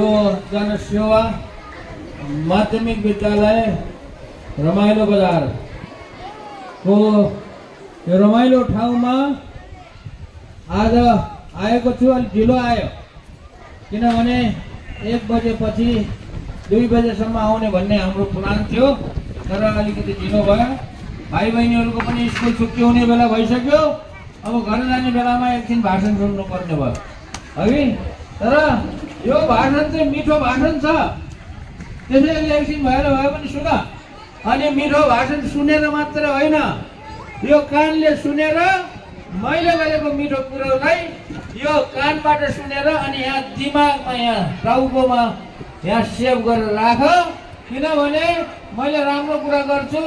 यो जनसेवा माध्यमिक विद्यालय रमाइलो बजार को यो रमाइलो ठाउँमा आज आएको छु। अलि ढिलो आयो किनभने 1 बजेपछि 2 बजेसम्म आउने भन्ने हाम्रो प्लान थियो, तर अलिकति ढिलो भयो। भाइ बहिनीहरूको पनि स्कुल छुट्टी हुने बेला भइसक्यो। अब घर जाने बेलामा एकछिन भाषण सुन्नु पर्ने भयो है। तर यो भाषण चाहिँ मिठो भाषण छ, त्यसैले एकछिन भएर भए पनि सुन। अनि मिठो भाषण सुनेर मात्र होइन, यो कानले सुनेर मैले गरेको मिठो कुरोलाई यो कानबाट सुनेर अनि यहाँ दिमागमा यहाँ टाउकोमा यहाँ सेभ गरेर राख। किनभने मैले राम्रो कुरा गर्छु,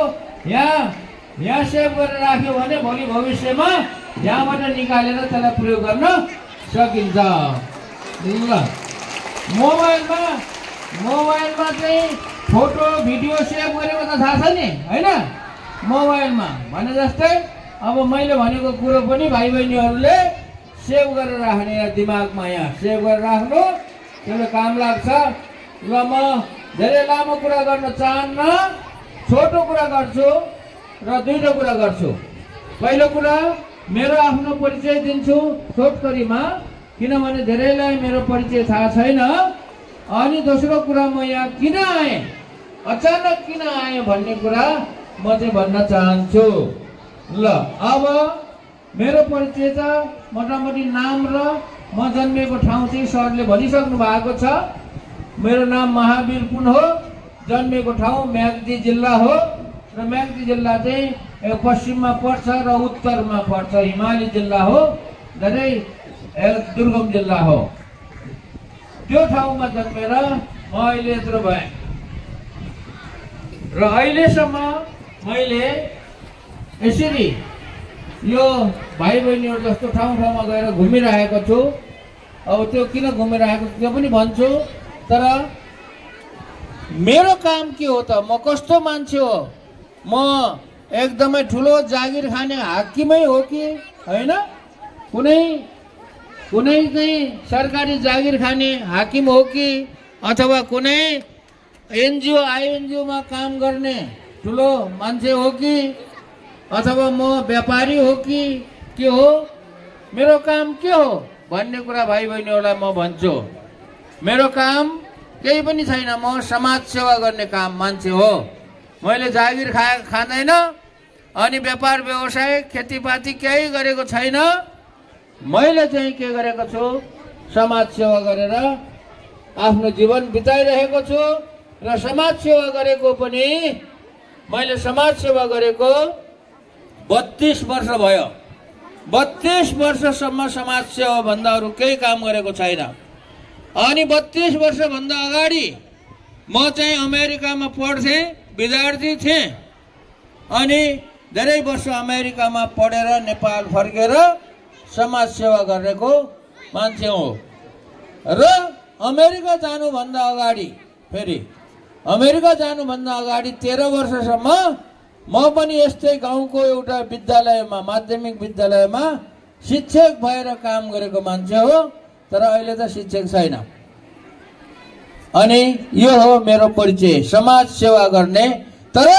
यहाँ सेभ गरेर राख्यो भने भोलि भविष्यमा यहाँबाट निकालेर त्यसलाई प्रयोग गर्न सकिन्छ। ल मोबाइलमा चाहिँ फोटो भिडियो सेभ गरेको त थाहा छ नि हैन। मोबाइलमा भने जस्तै अब मैले भनेको कुरो पनि भाइ बहिनीहरूले सेभ गरेर राख्ने, यहाँ दिमागमा यहाँ सेभ गरेर राख्नु, त्यसले काम लाग्छ। ल म धेरै लामो कुरा गर्न चाहन्न, छोटो कुरा गर्छु र 2टा कुरा गर्छु। पहिलो कुरा मेरो आफ्नो परिचय दिन्छु छोटकरीमा, किनभने धेरैलाई मेरो परिचय थाहा छैन। अनि दोस्रो कुरा म यहाँ किन आएँ, अचानक किन आएँ भन्ने कुरा म चाहिँ भन्न चाहन्छु। ल अब मेरो परिचय त मोटामोटी नाम र म जन्मेको ठाउँ चाहिँ सरले भनिसक्नु भएको छ। मेरो नाम महावीर पुन हो, जन्मेको ठाउँ म्याग्दी जिल्ला हो र म्याग्दी जिल्ला चाहिँ पश्चिममा पर्छ र उत्तरमा पर्छ, हिमाली जिल्ला हो, धेरै दुर्गम जिल्ला हो। त्यो ठाउँमा जन्मेर म अहिले यत्रो भएँ र अहिलेसम्म मैले यसरी यो भाइ बहिनीहरू जस्तो ठाउँमा गएर घुमिरहेको छु। अब त्यो किन घुमिरहेको छु त्यो पनि भन्छु, तर मेरो काम के हो त, म कस्तो मान्छे हो, म एकदमै ठुलो जागिर खाने हाकिमै हो कि होइन, कुनै चाहिँ सरकारी जागिर खाने हाकिम हो कि, अथवा कुनै एनजिओ आइएनजिओमा काम गर्ने ठुलो मान्छे हो कि, अथवा म व्यापारी हो कि के हो, मेरो काम के हो भन्ने कुरा भाइ बहिनीहरूलाई म भन्छु। मेरो काम केही पनि छैन, म समाज सेवा गर्ने काम मान्छे हो। मैले जागिर खाँदैन अनि व्यापार व्यवसाय खेतीपाती केही गरेको छैन। मैले चाहिँ के गरेको छु, समाज सेवा गरेर आफ्नो जीवन बिताइरहेको छु र समाज सेवा गरेको पनि मैले समाज सेवा गरेको 32 वर्ष भयो। 32 वर्षसम्म समाज सेवा भन्दा अरू केही काम गरेको छैन। अनि 32 वर्षभन्दा अगाडि म चाहिँ अमेरिकामा पढ्थेँ, विद्यार्थी थिएँ। अनि धेरै वर्ष अमेरिकामा पढेर नेपाल फर्केर समाज सेवा गरेको मान्छे हो। र अमेरिका जानुभन्दा अगाडि 13 वर्षसम्म म पनि यस्तै गाउँको एउटा विद्यालयमा, माध्यमिक विद्यालयमा शिक्षक भएर काम गरेको मान्छे हो, तर अहिले त शिक्षक छैन। अनि यो हो मेरो परिचय, समाज सेवा गर्ने। तर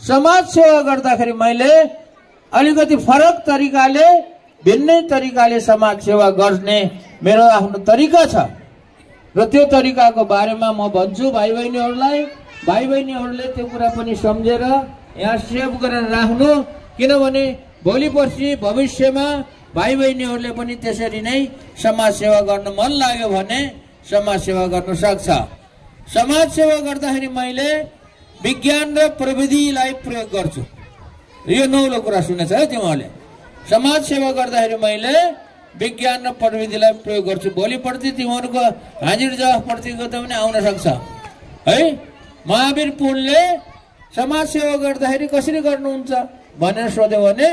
समाज सेवा गर्दाखेरि मैले अलिकति फरक तरिकाले, भिन्नै तरिकाले समाज सेवा गर्ने मेरो आफ्नो तरिका छ र त्यो तरिकाको बारेमा म भन्छु भाइ बहिनीहरूलाई। भाइ बहिनीहरूले त्यो कुरा पनि सम्झेर यहाँ सेभ गरेर राख्नु, किनभने भोलि पर्सि भविष्यमा भाइ बहिनीहरूले पनि त्यसरी नै समाज सेवा गर्न मन लाग्यो भने समाज सेवा गर्न सक्छ। समाज सेवा गर्दाखेरि मैले विज्ञान र प्रविधिलाई प्रयोग गर्छु। यो नौलो कुरा सुनेछ है तिमीहरूले। समाज सेवा गर्दाखेरि मैले विज्ञान र प्रविधिलाई प्रयोग गर्छु। भोलिप्रति तिमीहरूको हाजिर जवाफ प्रतियोगिता पनि आउन सक्छ है। महावीर पुनले समाज सेवा गर्दाखेरि कसरी गर्नुहुन्छ भनेर सोध्यो भने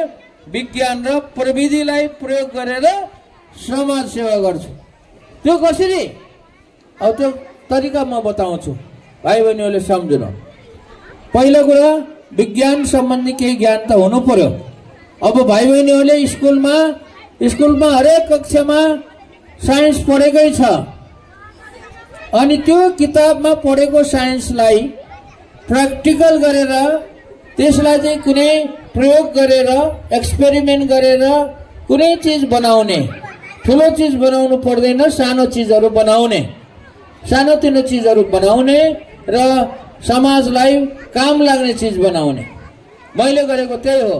विज्ञान र प्रविधिलाई प्रयोग गरेर समाज सेवा गर्छु। त्यो कसरी, अब त्यो तरिका म बताउँछु, भाइ बहिनीहरूले सम्झनु। पहिलो कुरा, विज्ञान सम्बन्धी केही ज्ञान त हुनु पर्यो। अब भाइ बहिनीहरूले स्कुलमा हरेक कक्षामा साइन्स पढेकै छ। अनि त्यो किताबमा पढेको साइन्सलाई प्र्याक्टिकल गरेर त्यसलाई चाहिँ कुनै प्रयोग गरेर एक्सपेरिमेन्ट गरेर कुनै चीज बनाउने, ठुलो चीज बनाउनु पर्दैन, सानो चीजहरू बनाउने, सानोतिनो चीजहरू बनाउने र समाजलाई काम लाग्ने चीज बनाउने। मैले गरेको त्यही हो।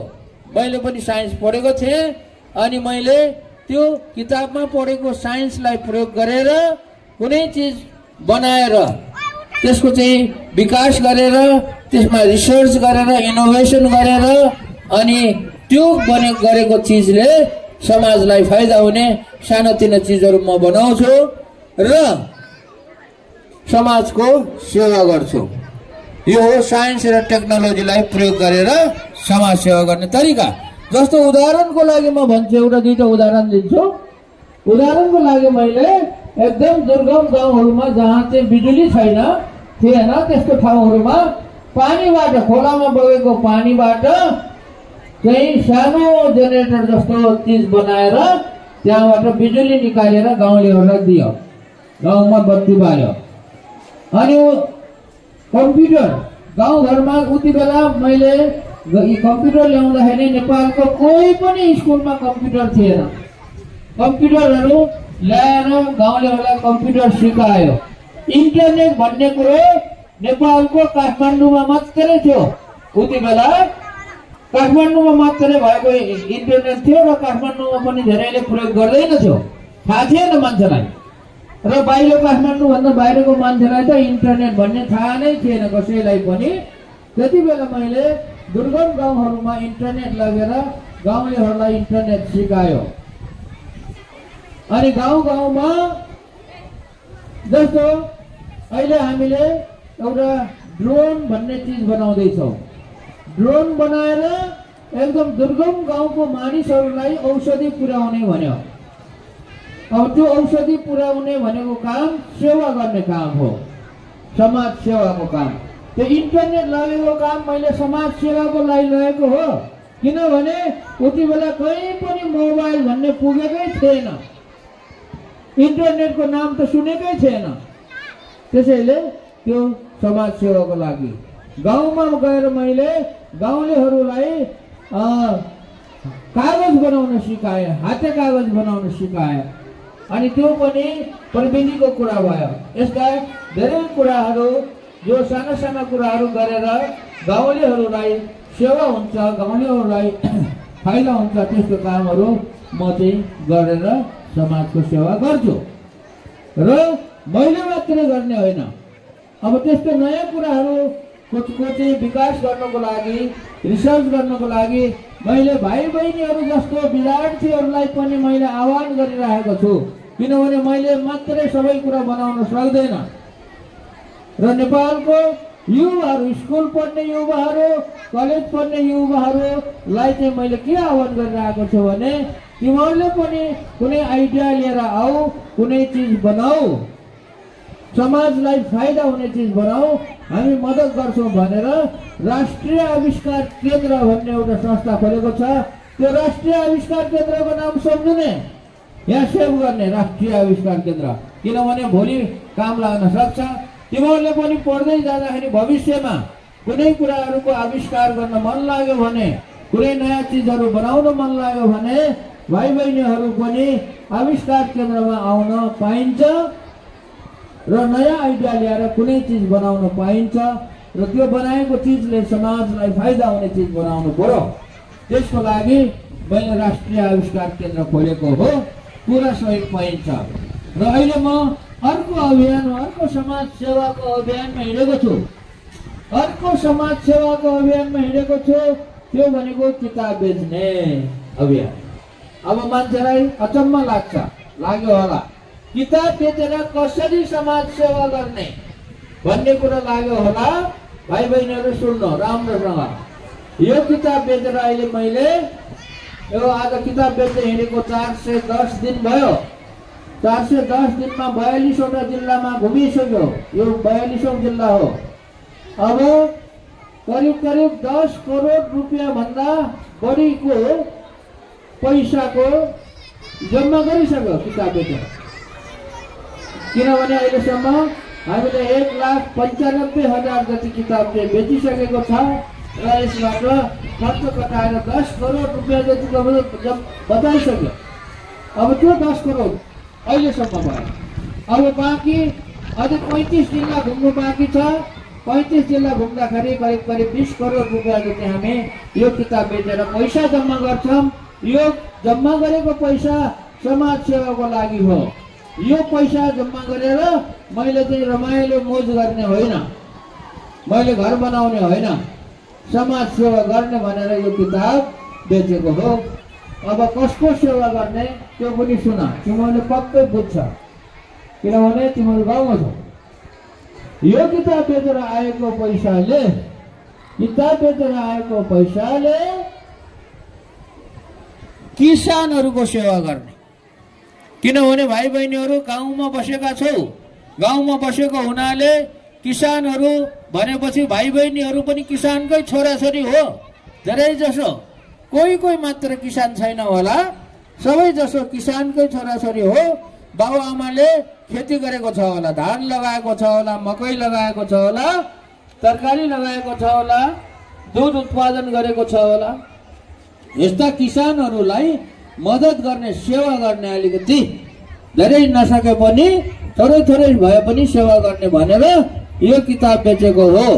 मैले पनि साइन्स पढेको थिएँ अनि मैले त्यो किताबमा पढेको साइन्सलाई प्रयोग गरेर कुनै चीज बनाएर त्यसको चाहिँ विकास गरेर त्यसमा रिसर्च गरेर इनोभेसन गरेर अनि त्यो गरेको चीजले समाजलाई फाइदा हुने सानोतिनो चीजहरू म बनाउँछु र समाजको सेवा गर्छु। यो हो साइन्स र टेक्नोलोजीलाई प्रयोग गरेर समाज सेवा गर्ने तरिका। जस्तो उदाहरणको लागि म भन्छु, एउटा दुईटा उदाहरण दिन्छु। उदाहरणको लागि मैले एकदम दुर्गम गाउँहरूमा जहाँ चाहिँ बिजुली थिएन त्यस्तो ठाउँहरूमा पानीबाट, खोलामा बगेको पानीबाट चाहिँ सानो जेनेरेटर जस्तो चीज बनाएर त्यहाँबाट बिजुली निकालेर गाउँलेहरूलाई दियो, गाउँमा बत्ती बाल्यो। अनि कम्प्युटर गाउँघरमा उति बेला मैले कम्प्युटर ल्याउँदाखेरि नेपालको कोही पनि स्कुलमा कम्प्युटर थिएन। कम्प्युटरहरू ल्याएर गाउँलेहरूलाई कम्प्युटर सिकायो। इन्टरनेट भन्ने कुरो नेपालको काठमाडौँमा मात्रै थियो। उति बेला काठमाडौँमा मात्रै भएको इन्टरनेट थियो र काठमाडौँमा पनि धेरैले प्रयोग गर्दैनथ्यो, थाहा थिएन मान्छेलाई। र बाहिर काठमाडौँ भन्दा बाहिरको मान्छेलाई त इन्टरनेट भन्ने थाहा नै थिएन कसैलाई पनि। त्यति बेला मैले दुर्गम गाउँहरूमा इन्टरनेट लगेर गाउँलेहरूलाई इन्टरनेट सिकायो। अनि गाउँ गाउँमा जस्तो अहिले हामीले एउटा ड्रोन भन्ने चिज बनाउँदैछौँ। ड्रोन बनाएर एकदम दुर्गम गाउँको मानिसहरूलाई औषधि पुर्याउने भन्यो। अब त्यो औषधि पुर्याउने भनेको काम सेवा गर्ने काम हो, समाज सेवाको काम। त्यो इन्टरनेट लगेको काम मैले समाज सेवाको लागि लगेको हो, किनभने उति बेला कहीँ पनि मोबाइल भन्ने पुगेकै थिएन, इन्टरनेटको नाम त सुनेकै थिएन। त्यसैले त्यो समाज सेवाको लागि गाउँमा गएर मैले गाउँलेहरूलाई कागज बनाउन सिकाएँ, हाते कागज बनाउन सिकाएँ। अनि त्यो पनि प्रविधिको कुरा भयो। यस्ता धेरै कुराहरू जो साना साना कुराहरू गरेर गाउँलेहरूलाई सेवा हुन्छ, गाउँलेहरूलाई फाइदा हुन्छ, त्यस्तो कामहरू म चाहिँ गरेर समाजको सेवा गर्छु। र मैले मात्रै गर्ने होइन, अब त्यस्तो नयाँ कुराहरू को चाहिँ विकास गर्नको लागि, रिसर्च गर्नको लागि मैले भाइ बहिनीहरू जस्तो विद्यार्थीहरूलाई पनि मैले आह्वान गरिरहेको छु। किनभने मैले मात्रै सबै कुरा बनाउन सक्दैन र नेपालको युवाहरू, स्कुल पढ्ने युवाहरू, कलेज पढ्ने युवाहरूलाई चाहिँ मैले के आह्वान गरिरहेको छु भने तिमीहरूले पनि कुनै आइडिया लिएर आऊ, कुनै चिज बनाऊ, समाजलाई फाइदा हुने चिज बनाऊ, हामी मद्दत गर्छौँ भनेर राष्ट्रिय आविष्कार केन्द्र भन्ने एउटा संस्था खोलेको छ। त्यो राष्ट्रिय आविष्कार केन्द्रको नाम सम्झने, यहाँ सेभ गर्ने, राष्ट्रिय आविष्कार केन्द्र। किनभने भोलि काम लाग्न सक्छ। तिमीहरूले पनि पढ्दै जाँदाखेरि भविष्यमा कुनै कुराहरूको आविष्कार गर्न मन लाग्यो भने, कुनै नयाँ चिजहरू बनाउन मन लाग्यो भने भाइ बहिनीहरू पनि आविष्कार केन्द्रमा आउन पाइन्छ र नयाँ आइडिया ल्याएर कुनै चिज बनाउन पाइन्छ र त्यो बनाएको चिजले समाजलाई फाइदा हुने चिज बनाउनु पर्यो। त्यसको लागि मैले राष्ट्रिय आविष्कार केन्द्र खोलेको हो, पुरा सहयोग पाइन्छ। र अहिले म अर्को अभियान, अर्को समाज सेवाको अभियानमा हिँडेको छु। अर्को समाज सेवाको अभियानमा हिँडेको छु, त्यो भनेको किताब बेच्ने अभियान। अब मान्छेलाई अचम्म लाग्यो होला, किताब बेचेर कसरी समाज सेवा गर्ने भन्ने कुरा लाग्यो होला। भाइ बहिनीहरू सुन्नु राम्रोसँग, यो किताब बेचेर अहिले मैले यो आज किताब बेच्दै हिँडेको 410 दिन भयो। 410 दिनमा 42वटा जिल्लामा घुमिसक्यो। यो 42औं जिल्ला हो। अब करिब 10 करोड रुपियाँ भन्दा बढीको पैसाको जम्मा गरिसक्यो किताब बेचेर। किनभने अहिलेसम्म हामीले 1,95,000 जति किताब चाहिँ बेचिसकेको छ र यसबाट खर्च कटाएर 10 करोड रुपियाँ जति बताइसक्यो। अब त्यो 10 करोड अहिलेसम्म भयो। अब बाँकी अझै 35 जिल्ला घुम्नु बाँकी छ। 35 जिल्ला घुम्दाखेरि करिब 20 करोड रुपियाँ जति हामी यो किताब बेचेर पैसा जम्मा गर्छौँ। यो जम्मा गरेको पैसा समाज सेवाको लागि हो। यो पैसा जम्मा गरेर मैले चाहिँ रमाइलो मोज गर्ने होइन, मैले घर बनाउने होइन, समाज सेवा गर्ने भनेर यो किताब बेचेको हो। अब कसको सेवा गर्ने त्यो पनि सुन, तिमीले पक्कै बुझ्छ किनभने तिमीहरू गाउँमा छौ। यो किताब बेचेर आएको पैसाले किसानहरूको सेवा गर्ने। किनभने भाइ बहिनीहरू गाउँमा बसेका छौ, गाउँमा बसेको हुनाले किसानहरू भनेपछि भाइ बहिनीहरू पनि किसानकै छोराछोरी हो। धेरै जसो कोही मात्र किसान छैन होला, सबै जसो किसानकै छोराछोरी हो। बाउ आमाले खेती गरेको छ होला, धान लगाएको छ होला, मकै लगाएको छ होला, तरकारी लगाएको छ होला, दुध उत्पादन गरेको छ होला। यस्ता किसानहरूलाई मद्दत गर्ने, सेवा गर्ने, अलिकति धेरै नसके पनि थोरै भए पनि सेवा गर्ने भनेर यो किताब बेचेको हो।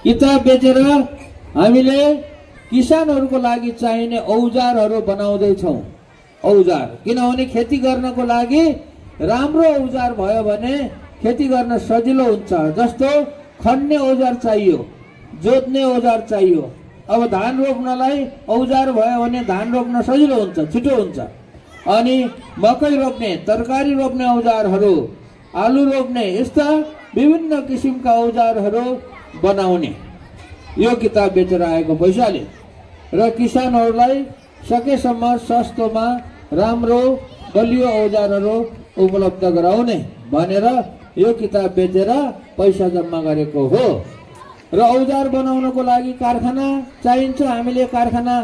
किताब बेचेर हामीले किसानहरूको लागि चाहिने औजारहरू बनाउँदैछौँ। औजार किनभने खेती गर्नको लागि राम्रो औजार भयो भने खेती गर्न सजिलो हुन्छ। जस्तो खन्ने औजार चाहियो, जोत्ने औजार चाहियो। अब धान रोप्नलाई औजार भयो भने धान रोप्न सजिलो हुन्छ, छिटो हुन्छ। अनि मकै रोप्ने, तरकारी रोप्ने औजारहरू, आलु रोप्ने, यस्ता विभिन्न किसिमका औजारहरू बनाउने यो किताब बेचेर आएको पैसाले। र किसानहरूलाई सकेसम्म सस्तोमा राम्रो बलियो औजारहरू उपलब्ध गराउने भनेर यो किताब बेचेर पैसा जम्मा गरेको हो। र औजार बनाउनको लागि कारखाना चाहिन्छ। हामीले कारखाना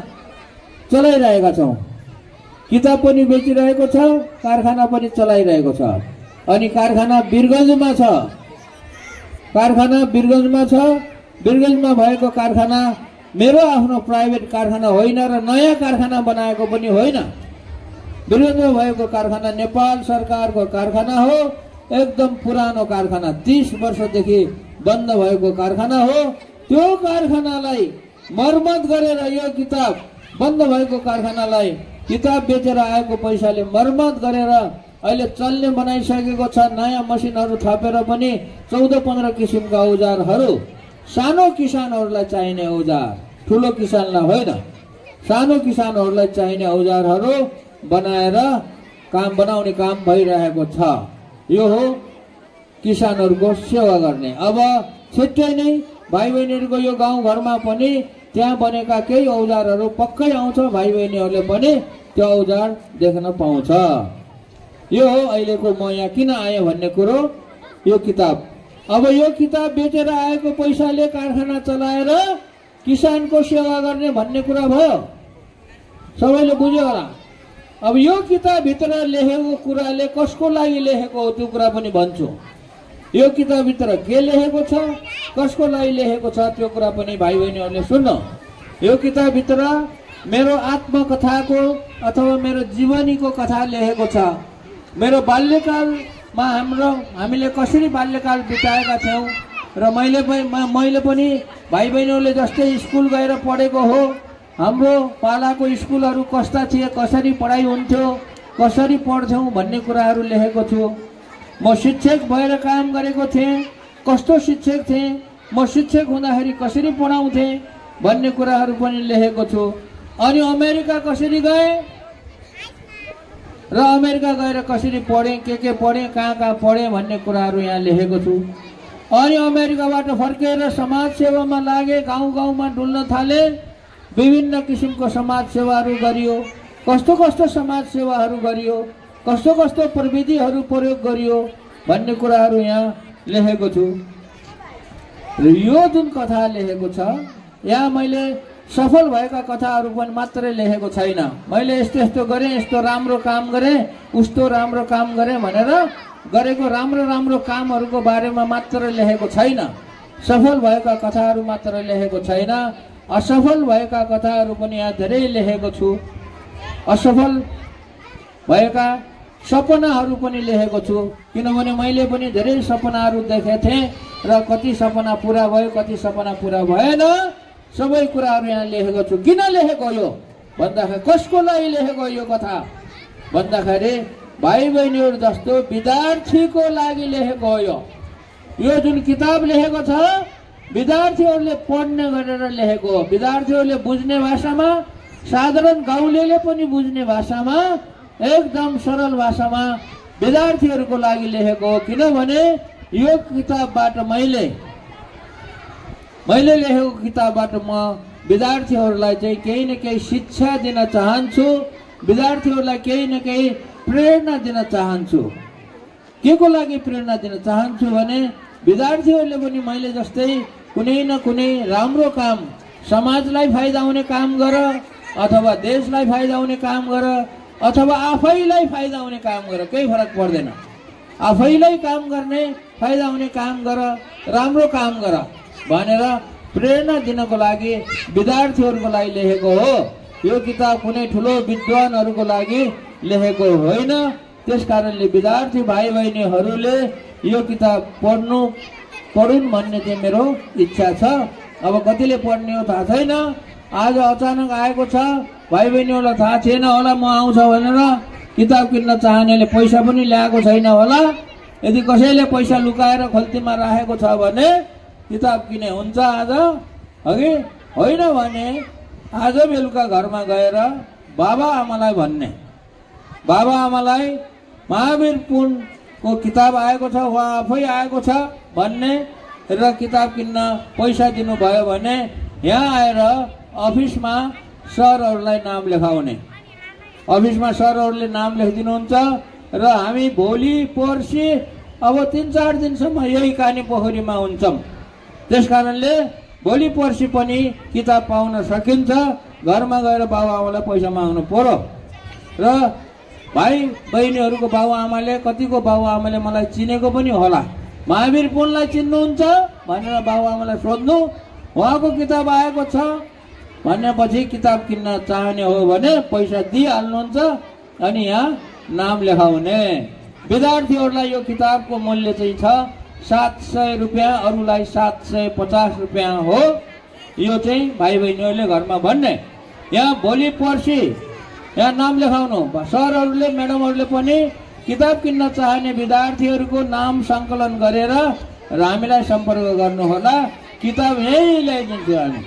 चलाइरहेका छौँ, किताब पनि बेचिरहेको छ, कारखाना पनि चलाइरहेको छ। अनि कारखाना वीरगञ्जमा छ, वीरगञ्जमा भएको कारखाना मेरो आफ्नो प्राइभेट कारखाना होइन र नयाँ कारखाना बनाएको पनि होइन। वीरगञ्जमा भएको कारखाना नेपाल सरकारको कारखाना हो। एकदम पुरानो कारखाना, 30 वर्षदेखि बन्द भएको कारखाना हो। त्यो कारखानालाई मर्मत गरेर यो किताब बन्द भएको कारखानालाई किताब बेचेर आएको पैसाले मर्मत गरेर अहिले चल्ने बनाइसकेको छ। नयाँ मसिनहरू थपेर पनि 14-15 किसिमका औजारहरू, सानो किसानहरूलाई चाहिने औजार, ठुलो किसानलाई होइन, सानो किसानहरूलाई चाहिने औजारहरू बनाएर बनाउने काम भइरहेको छ। यो हो किसानहरूको सेवा गर्ने। अब छिट्टै नै भाइ बहिनीहरूको यो गाउँघरमा पनि त्यहाँ बनेका केही औजारहरू पक्कै आउँछ। भाइ बहिनीहरूले पनि त्यो औजार देख्न पाउँछ। यो हो अहिलेको म यहाँ किन आएँ भन्ने कुरो, यो किताब। अब यो किताब बेचेर आएको पैसाले कारखाना चलाएर किसानको सेवा गर्ने भन्ने कुरा भयो। सबैले बुझ्यो होला। अब यो किताबभित्र लेखेको कुराले कसको लागि लेखेको हो त्यो कुरा पनि भन्छु। यो किताबभित्र के लेखेको छ, कसको लागि लेखेको छ त्यो कुरा पनि भाइ बहिनीहरूले सुन्नु। यो किताबभित्र मेरो आत्मकथाको अथवा मेरो जीवनीको कथा लेखेको छ। मेरो बाल्यकालमा हामीले कसरी बाल्यकाल बिताएका थियौँ र मैले पनि भाइ बहिनीहरूले जस्तै स्कुल गएर पढेको हो। हाम्रो पालाको स्कुलहरू कस्ता थिए, कसरी पढाइ हुन्थ्यो, कसरी पढ्थ्यौँ भन्ने कुराहरू लेखेको छु। म शिक्षक भएर काम गरेको थिएँ, कस्तो शिक्षक थिएँ, म शिक्षक हुँदाखेरि कसरी पढाउँथेँ भन्ने कुराहरू पनि लेखेको छु। अनि अमेरिका कसरी गएँ र अमेरिका गएर कसरी पढेँ, के पढेँ, कहाँ पढेँ भन्ने कुराहरू यहाँ लेखेको छु। अनि अमेरिकाबाट फर्केर समाज सेवामा लागे, गाउँ-गाउँमा डुल्न थाले, विभिन्न किसिमको समाज सेवाहरू गरियो। कस्तो समाज सेवाहरू गरियो, कस्तो प्रविधिहरू प्रयोग गरियो भन्ने कुराहरू यहाँ लेखेको छु। र यो जुन कथा लेखेको छ यहाँ मैले सफल भएका कथाहरू पनि मात्रै लेखेको छैन। मैले यस्तो यस्तो गरेँ, यस्तो राम्रो काम गरेँ, उस्तो राम्रो काम गरेँ भनेर गरेको राम्रो राम्रो कामहरूको बारेमा मात्र लेखेको छैन। सफल भएका कथाहरू मात्र लेखेको छैन, असफल भएका कथाहरू पनि यहाँ धेरै लेखेको छु। असफल भएका सपनाहरू पनि लेखेको छु, किनभने मैले पनि धेरै सपनाहरू देखेको थिएँ र कति सपना पुरा भयो, कति सपना पुरा भएन। सबै कुराहरू यहाँ लेखेको छु। किन लेखेको यो भन्दाखेरि कसको लागि लेखेको यो कथा भन्दाखेरि भाइ बहिनीहरू जस्तो विद्यार्थीको लागि लेखेको हो। यो जुन किताब लेखेको छ विद्यार्थीहरूले पढ्ने गरेर लेखेको हो। विद्यार्थीहरूले बुझ्ने भाषामा, साधारण गाउँलेले पनि बुझ्ने भाषामा, एकदम सरल भाषामा विद्यार्थीहरूको लागि लेखेको हो। किनभने यो किताबबाट मैले लेखेको किताबबाट म विद्यार्थीहरूलाई चाहिँ केही न केही शिक्षा दिन चाहन्छु, विद्यार्थीहरूलाई केही न केही प्रेरणा दिन चाहन्छु। के को लागि प्रेरणा दिन चाहन्छु भने विद्यार्थीहरूले पनि मैले जस्तै कुनै न कुनै राम्रो काम, समाजलाई फाइदा हुने काम गर, अथवा देशलाई फाइदा हुने काम गर, अथवा आफैलाई फाइदा हुने काम गर, केही फरक पर्दैन। आफैलाई काम गर्ने, फाइदा हुने काम गर, राम्रो काम गर भनेर प्रेरणा दिनको लागि विद्यार्थीहरूको लागि लेखेको हो। यो किताब कुनै ठुलो विद्वानहरूको लागि लेखेको होइन। त्यसकारणले विद्यार्थी भाइ बहिनीहरूले यो किताब पढुन् भन्ने चाहिँ मेरो इच्छा छ। अब कतिले पढ्ने हो थाहा छैन, आज अचानक आएको छ, भाइ बहिनीहरूलाई थाहा छैन होला म आउँछ भनेर किताब किन्न चाहनेले पैसा पनि ल्याएको छैन होला। यदि कसैले पैसा लुकाएर खल्तीमा राखेको छ भने किताब किने हुन्छ आज, अघि होइन भने आज बेलुका घरमा गएर बाबा आमालाई भन्ने, बाबा आमालाई महावीर पुनको किताब आएको छ, उहाँ आफै आएको छ भन्ने र किताब किन्न पैसा दिनुभयो भने यहाँ आएर अफिसमा सरहरूलाई नाम लेखाउने। अफिसमा सरहरूले नाम लेखिदिनुहुन्छ र हामी भोलि पर्सि अब 3-4 दिनसम्म यही कानी पोखरीमा हुन्छौँ। त्यसकारणले भोलि पर्सि पनि किताब पाउन सकिन्छ। घरमा गएर बाबुआमालाई पैसा माग्नु पर्यो। र भाइ बहिनीहरूको बाबुआमाले, कतिको बाबुआमाले मलाई चिनेको पनि होला, महावीर पुनलाई चिन्नुहुन्छ भनेर बाबुआमालाई सोध्नु, उहाँको किताब आएको छ भनेपछि किताब किन्न चाहने हो भने पैसा दिइहाल्नुहुन्छ अनि यहाँ नाम लेखाउने। विद्यार्थीहरूलाई यो किताबको मूल्य चाहिँ छ 700 रुपियाँ, अरूलाई 750 रुपियाँ हो। यो चाहिँ भाइ बहिनीहरूले घरमा भन्ने। यहाँ भोलि पर्सि यहाँ नाम लेखाउनु। सरहरूले, म्याडमहरूले पनि किताब किन्न चाहने विद्यार्थीहरूको नाम सङ्कलन गरेर हामीलाई सम्पर्क गर्नुहोला। किताब यही ल्याइदिन्छु हामी।